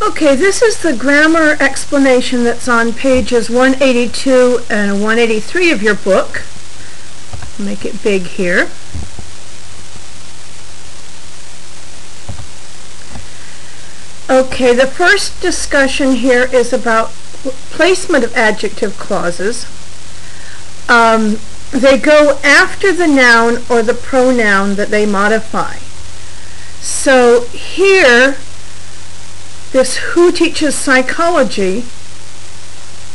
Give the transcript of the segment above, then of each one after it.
Okay, this is the grammar explanation that's on pages 182 and 183 of your book. Make it big here. Okay, the first discussion here is about placement of adjective clauses. They go after the noun or the pronoun that they modify. So here, this who teaches psychology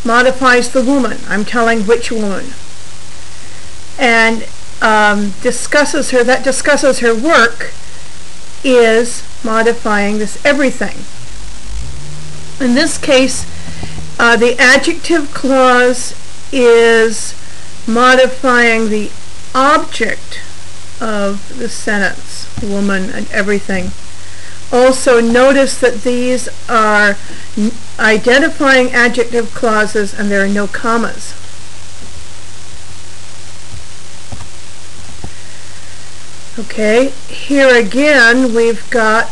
modifies the woman. I'm telling which woman. And discusses her work is modifying this everything. In this case, the adjective clause is modifying the object of the sentence, woman and everything. Also, notice that these are identifying adjective clauses and there are no commas. Okay, here again we've got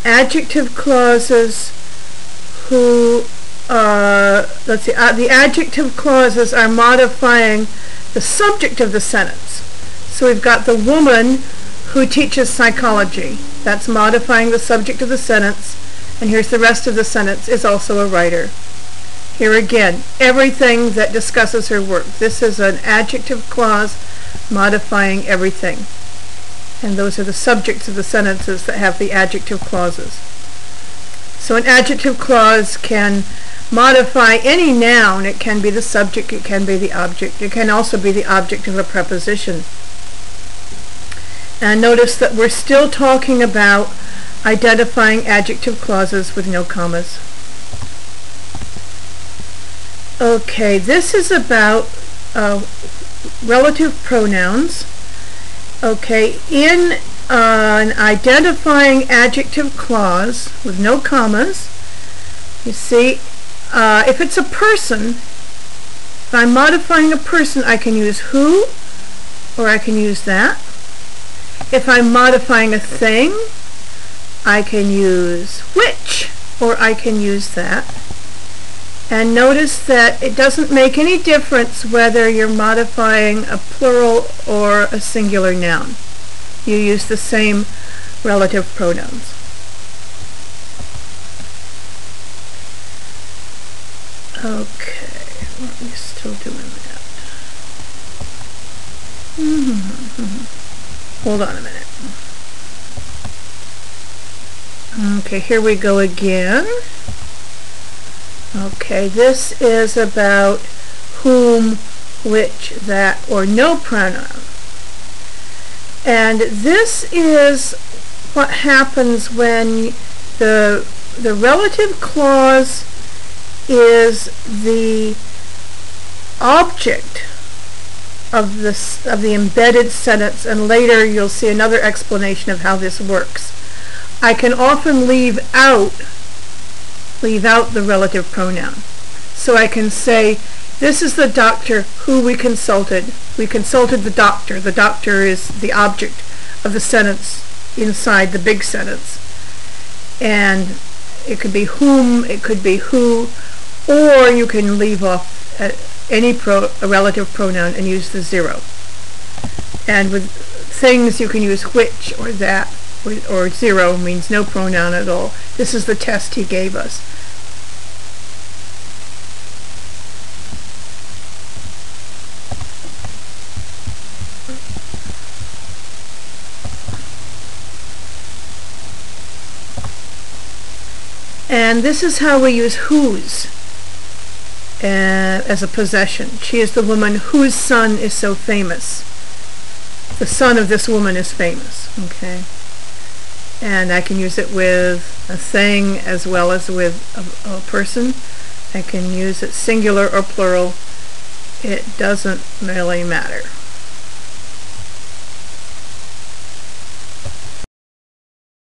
adjective clauses who the adjective clauses are modifying the subject of the sentence. So we've got the woman who teaches psychology. That's modifying the subject of the sentence. And here's the rest of the sentence is also a writer. Here again, everything that discusses her work. This is an adjective clause modifying everything. And those are the subjects of the sentences that have the adjective clauses. So an adjective clause can modify any noun. It can be the subject, it can be the object. It can also be the object of a preposition. And notice that we're still talking about identifying adjective clauses with no commas. Okay, this is about relative pronouns. Okay, in an identifying adjective clause with no commas, you see, if it's a person, if I'm modifying a person, I can use who, or I can use that. If I'm modifying a thing, I can use which, or I can use that. And notice that it doesn't make any difference whether you're modifying a plural or a singular noun. You use the same relative pronouns. Okay, we're still doing that. Hold on a minute. Okay, here we go again. Okay, this is about whom, which, that, or no pronoun. And this is what happens when the relative clause is the object of the embedded sentence, and later you'll see another explanation of how this works. I can often leave out the relative pronoun. So I can say, this is the doctor who we consulted. We consulted the doctor. The doctor is the object of the sentence inside the big sentence. And it could be whom, it could be who, or you can leave off any relative pronoun and use the zero. And with things you can use which or that, or zero means no pronoun at all. This is the test he gave us. And this is how we use whose as a possession. She is the woman whose son is so famous. The son of this woman is famous. Okay. And I can use it with a thing as well as with a person. I can use it singular or plural. It doesn't really matter.